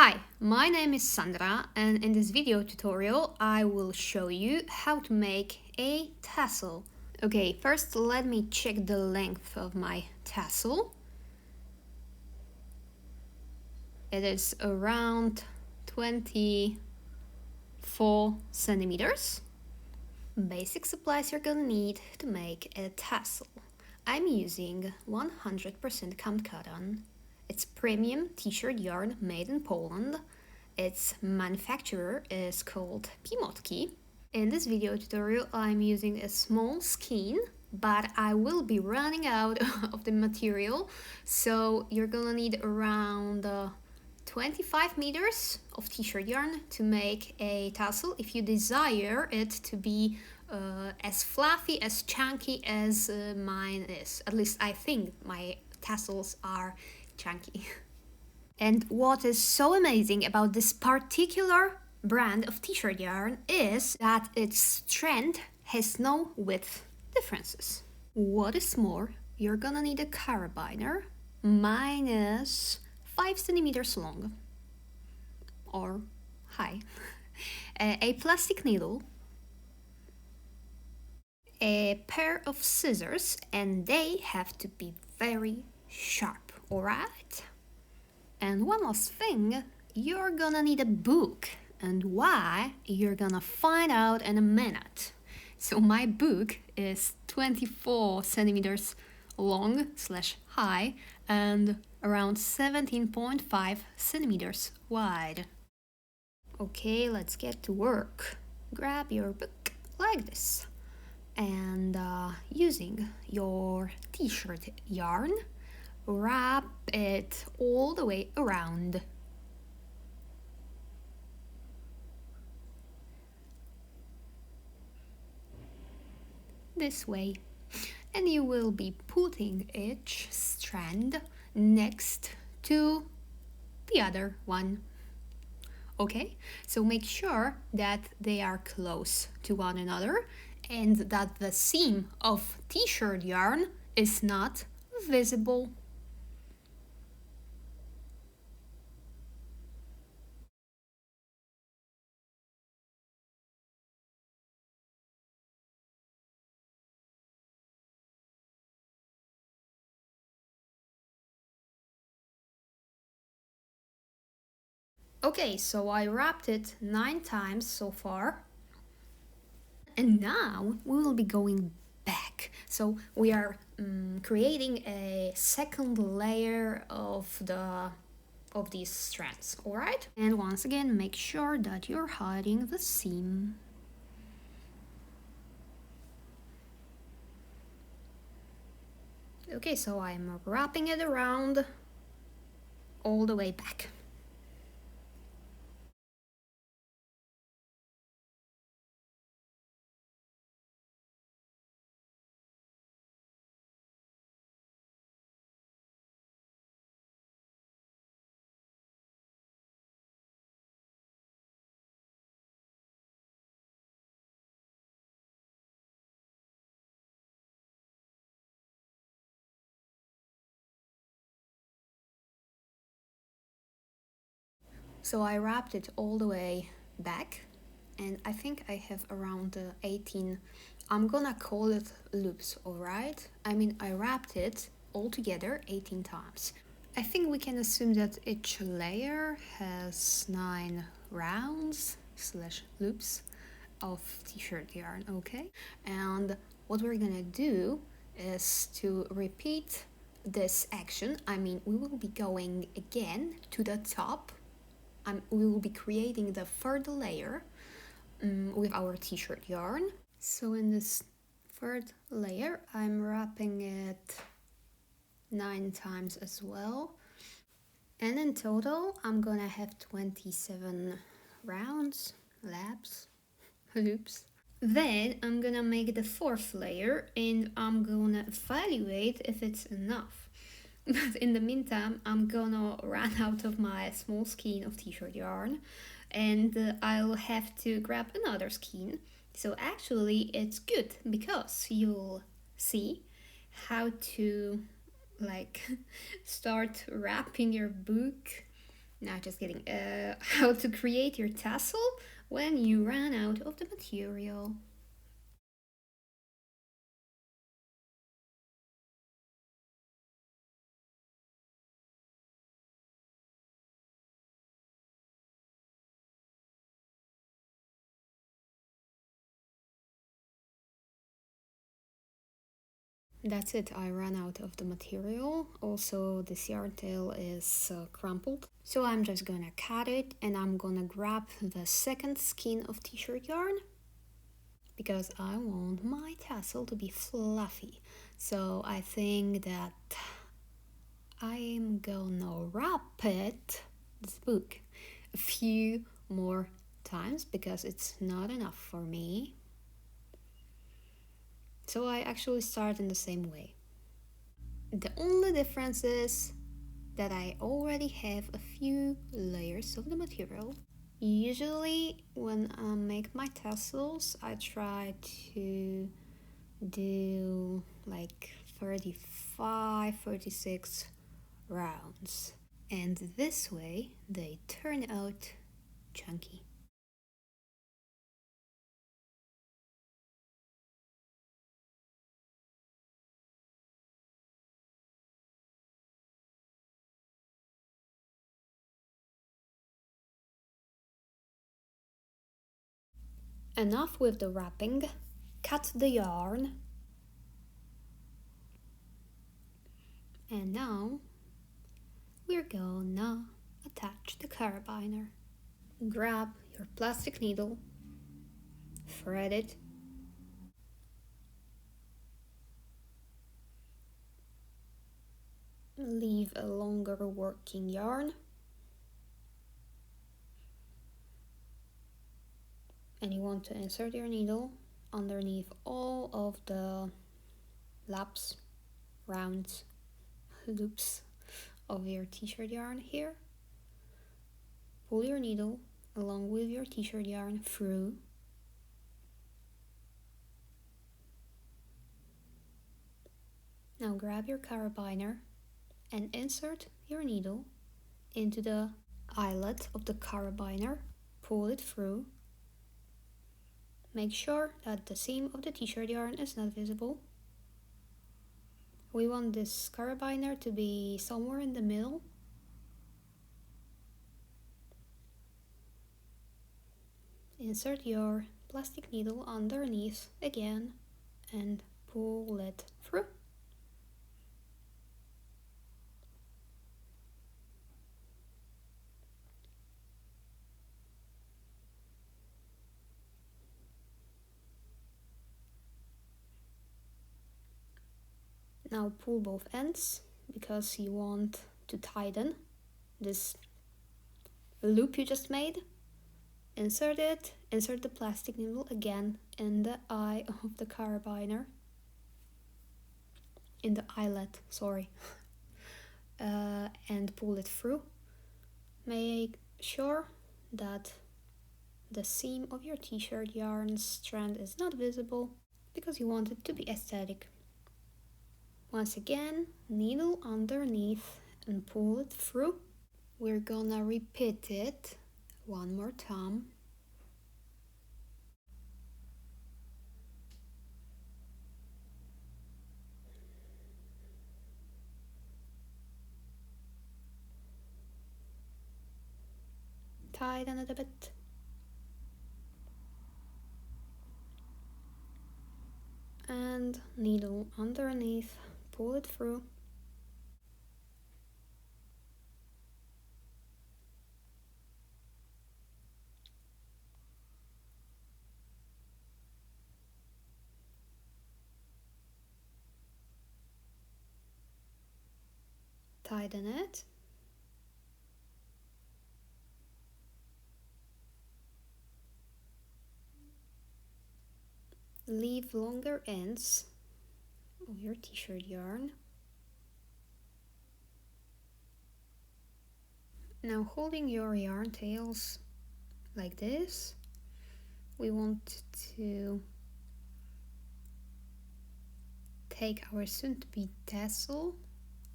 Hi, my name is Sandra, and in this video tutorial I will show you how to make a tassel. Okay, first let me check the length of my tassel. It is around 24 centimeters. Basic supplies you're gonna need to make a tassel. I'm using 100% count cotton. It's premium t-shirt yarn made in Poland. Its manufacturer is called Pimotki. In this video tutorial I'm using a small skein, but I will be running out of the material, so you're gonna need around 25 meters of t-shirt yarn to make a tassel if you desire it to be as fluffy, as chunky as mine is. At least I think my tassels are chunky. And what is so amazing about this particular brand of t-shirt yarn is that its strength has no width differences. What is more, you're gonna need a carabiner. Mine is 5 centimeters long or high, a plastic needle, a pair of scissors, and they have to be very sharp, alright? And one last thing, you're gonna need a book, and why you're gonna find out in a minute. So my book is 24 centimeters long / high and around 17.5 centimeters wide. Okay, let's get to work. Grab your book like this, and using your t-shirt yarn, wrap it all the way around. This way. And you will be putting each strand next to the other one. Okay, so make sure that they are close to one another and that the seam of t-shirt yarn is not visible. Okay, so I wrapped it 9 times so far. And now we will be going back. So we are creating a second layer of these strands, all right? And once again, make sure that you're hiding the seam. Okay, so I'm wrapping it around all the way back. So I wrapped it all the way back, and I think I have around 18, I'm gonna call it loops, alright? I mean, I wrapped it all together 18 times. I think we can assume that each layer has 9 rounds / loops of t-shirt yarn, okay? And what we're gonna do is to repeat this action. I mean, we will be going again to the top. We will be creating the third layer with our t-shirt yarn. So in this third layer, I'm wrapping it 9 times as well. And in total, I'm gonna have 27 rounds, loops. Then I'm gonna make the fourth layer and I'm gonna evaluate if it's enough. But in the meantime, I'm gonna run out of my small skein of t-shirt yarn, and I'll have to grab another skein. So actually it's good because you'll see how to start wrapping your book Now, just kidding. How to create your tassel when you run out of the material. That's it, I ran out of the material. Also, this yarn tail is crumpled. So I'm just gonna cut it and I'm gonna grab the second skein of t-shirt yarn because I want my tassel to be fluffy. So I think that I'm gonna wrap this book, a few more times because it's not enough for me. So I actually start in the same way. The only difference is that I already have a few layers of the material. Usually when I make my tassels, I try to do like 35, 36 rounds. And this way they turn out chunky. Enough with the wrapping. Cut the yarn. And now we're gonna attach the carabiner. Grab your plastic needle, thread it, leave a longer working yarn, and you want to insert your needle underneath all of the laps, rounds, loops of your t-shirt yarn here. Pull your needle along with your t-shirt yarn through. Now grab your carabiner and insert your needle into the eyelet of the carabiner. Pull it through. Make sure that the seam of the t-shirt yarn is not visible. We want this carabiner to be somewhere in the middle. Insert your plastic needle underneath again and pull it through. Now pull both ends because you want to tighten this loop you just made. Insert it, insert the plastic needle again in the eye of the carabiner. In the eyelet, sorry. And pull it through. Make sure that the seam of your t-shirt yarn strand is not visible because you want it to be aesthetic. Once again, needle underneath and pull it through. We're gonna repeat it one more time. Tighten it a bit. And needle underneath, pull it through. Tighten it. Leave longer ends of your t-shirt yarn. Now holding your yarn tails like this, we want to take our soon-to-be tassel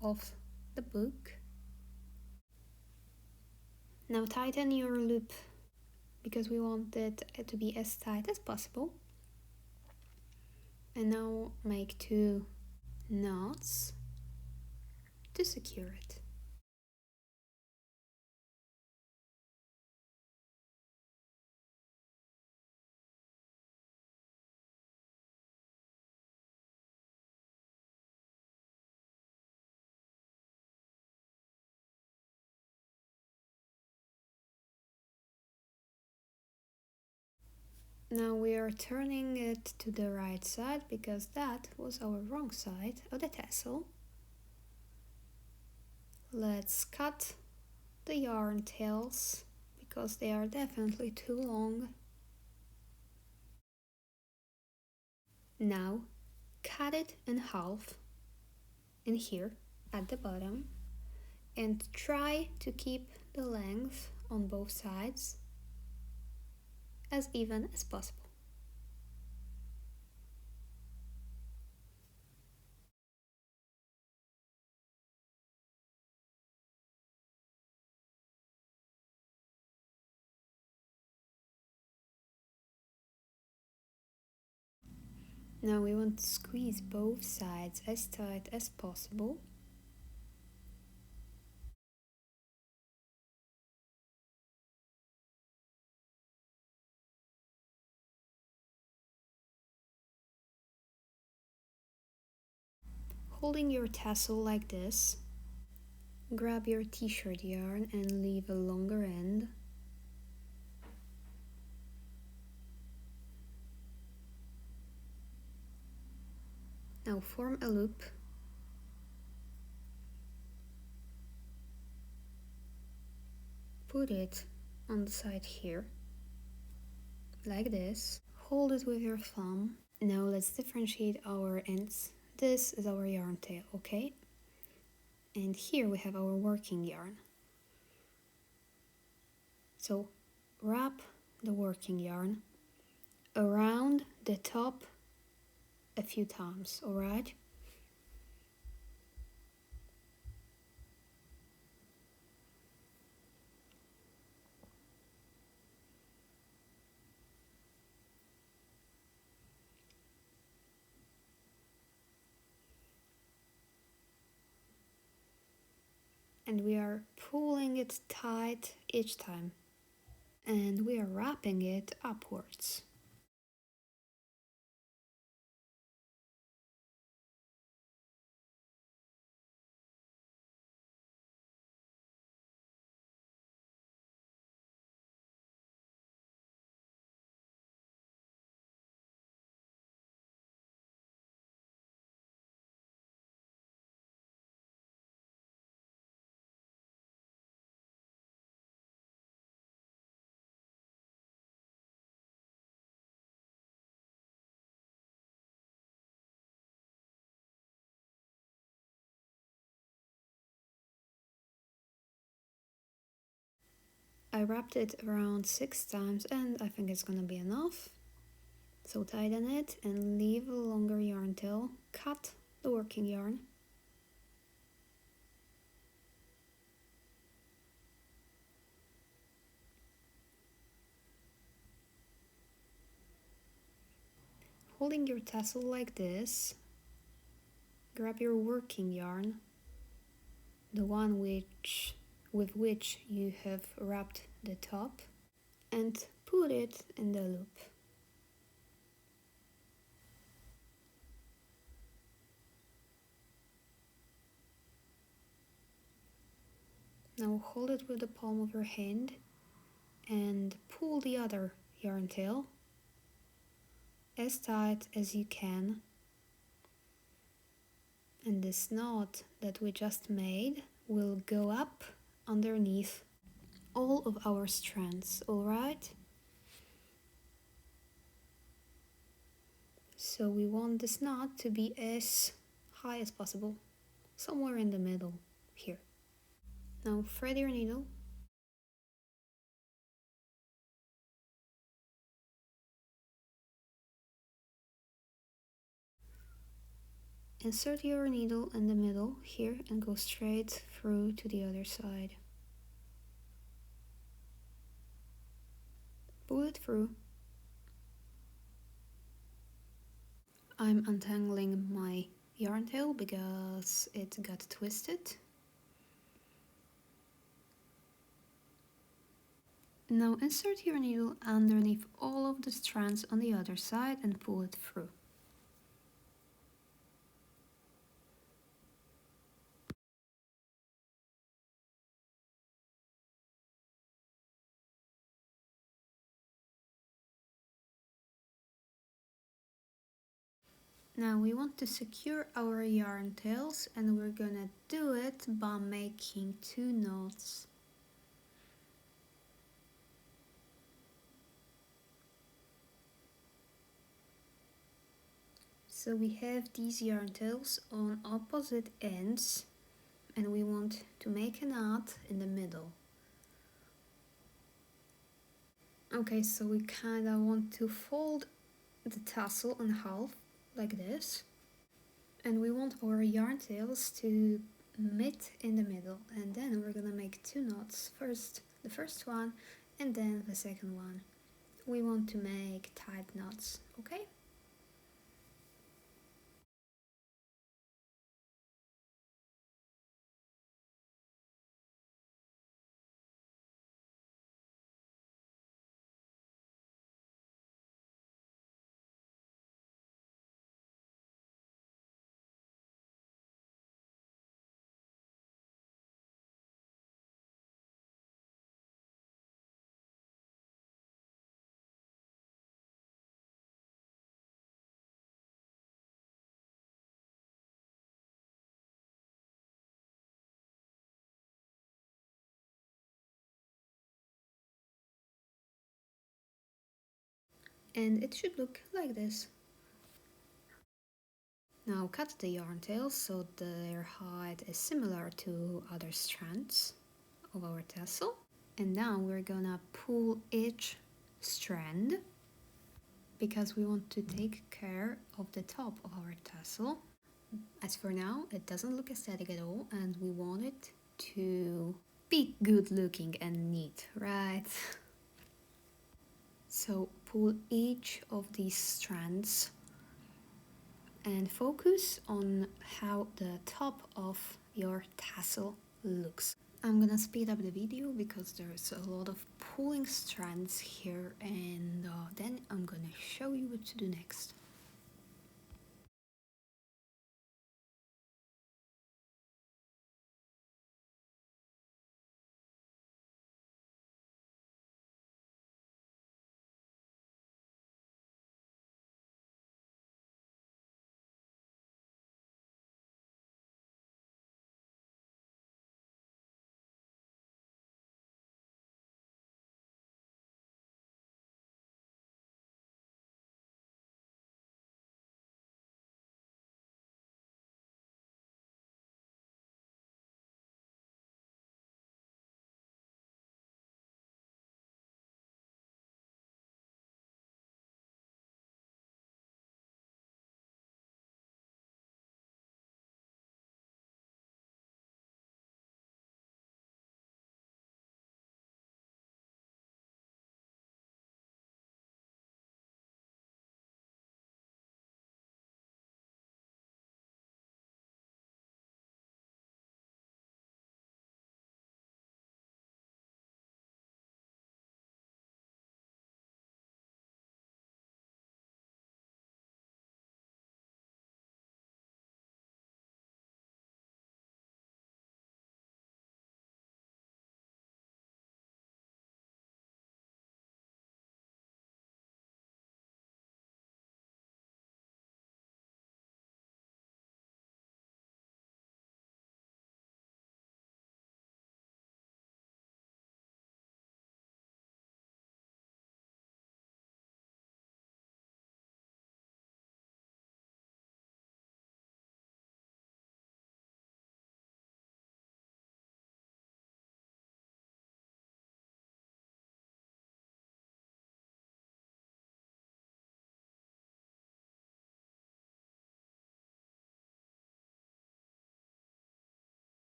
off the book. Now tighten your loop because we want it to be as tight as possible. And now make 2 knots to secure it. Now we are turning it to the right side because that was our wrong side of the tassel. Let's cut the yarn tails because they are definitely too long. Now cut it in half in here at the bottom and try to keep the length on both sides as even as possible. Now we want to squeeze both sides as tight as possible. Holding your tassel like this, grab your t-shirt yarn and leave a longer end. Now form a loop. Put it on the side here, like this. Hold it with your thumb. Now let's differentiate our ends. This is our yarn tail, okay? And here we have our working yarn. So wrap the working yarn around the top a few times, alright? And we are pulling it tight each time. And we are wrapping it upwards. I wrapped it around 6 times and I think it's gonna be enough. So tighten it and leave a longer yarn tail. Cut the working yarn. Holding your tassel like this, grab your working yarn, the one with which you have wrapped the top, and put it in the loop. Now hold it with the palm of your hand and pull the other yarn tail as tight as you can. And this knot that we just made will go up underneath all of our strands, alright? So we want this knot to be as high as possible, somewhere in the middle here. Now thread your needle. Insert your needle in the middle here and go straight through to the other side. Pull it through. I'm untangling my yarn tail because it got twisted. Now insert your needle underneath all of the strands on the other side and pull it through. Now we want to secure our yarn tails, and we're gonna do it by making 2 knots. So we have these yarn tails on opposite ends, and we want to make a knot in the middle. Okay, so we kinda want to fold the tassel in half like this, and we want our yarn tails to meet in the middle, and then we're gonna make 2 knots. First the first one and then the second one. We want to make tight knots, okay? And it should look like this. Now cut the yarn tails so their height is similar to other strands of our tassel. And now we're gonna pull each strand because we want to take care of the top of our tassel. As for now, it doesn't look aesthetic at all, and we want it to be good looking and neat, right? So pull each of these strands and focus on how the top of your tassel looks. I'm gonna speed up the video because there's a lot of pulling strands here, and then I'm gonna show you what to do next.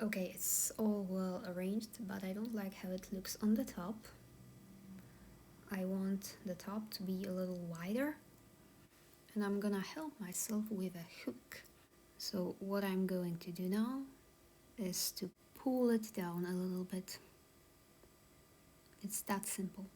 Okay, it's all well arranged, but I don't like how it looks on the top. I want the top to be a little wider, and I'm gonna help myself with a hook. So what I'm going to do now is to pull it down a little bit. It's that simple.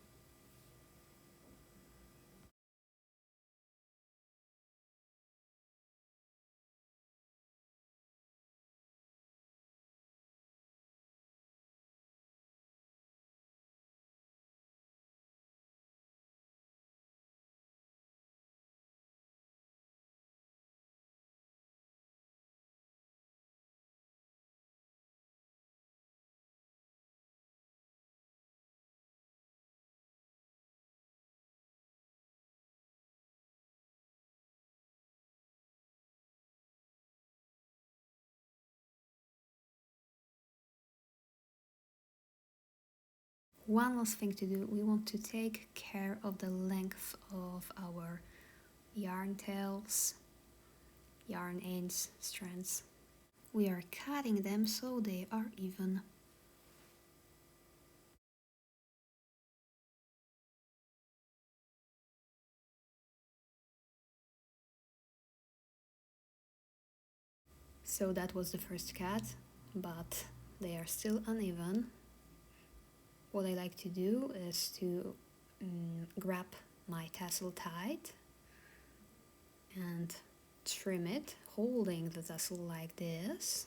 One last thing to do, we want to take care of the length of our yarn tails, yarn ends, strands. We are cutting them so they are even. So that was the first cut, but they are still uneven. What I like to do is to grab my tassel tight and trim it, holding the tassel like this.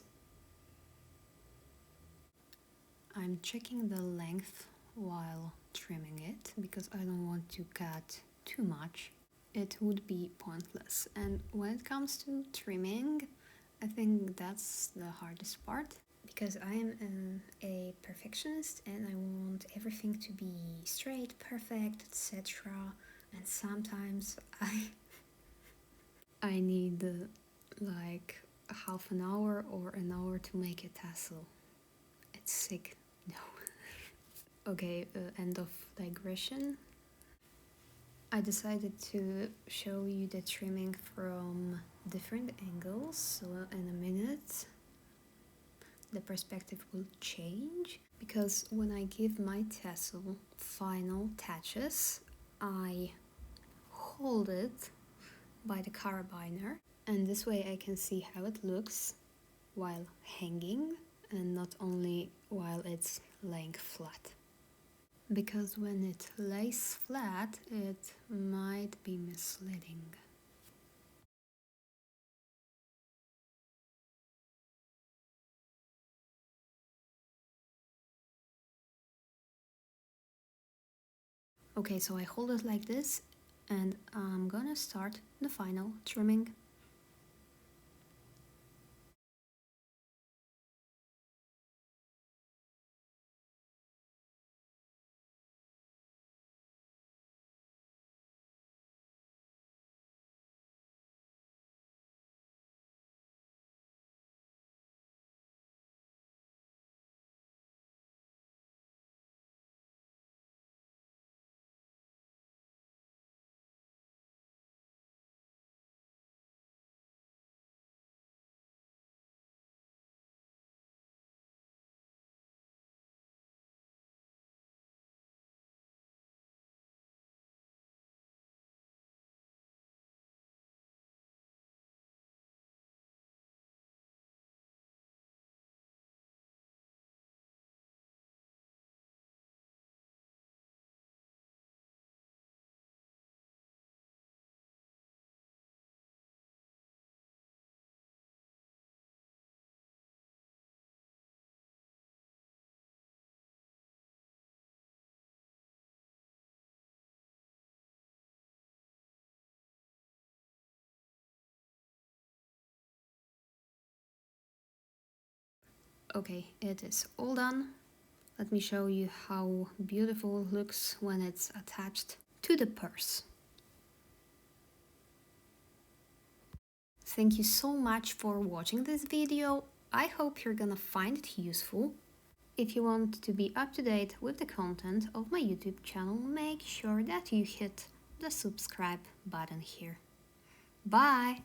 I'm checking the length while trimming it because I don't want to cut too much. It would be pointless. And when it comes to trimming, I think that's the hardest part because I am a perfectionist and I want everything to be straight, perfect, etc. And sometimes I need like half an hour or an hour to make a tassel. It's sick. No. Okay, end of digression. I decided to show you the trimming from different angles, so in a minute the perspective will change because when I give my tassel final touches, I hold it by the carabiner, and this way I can see how it looks while hanging and not only while it's laying flat. Because when it lays flat, it might be misleading. Okay, so I hold it like this and I'm gonna start the final trimming. Okay, it is all done. Let me show you how beautiful it looks when it's attached to the purse. Thank you so much for watching this video. I hope you're gonna find it useful. If you want to be up to date with the content of my YouTube channel, make sure that you hit the subscribe button here. Bye!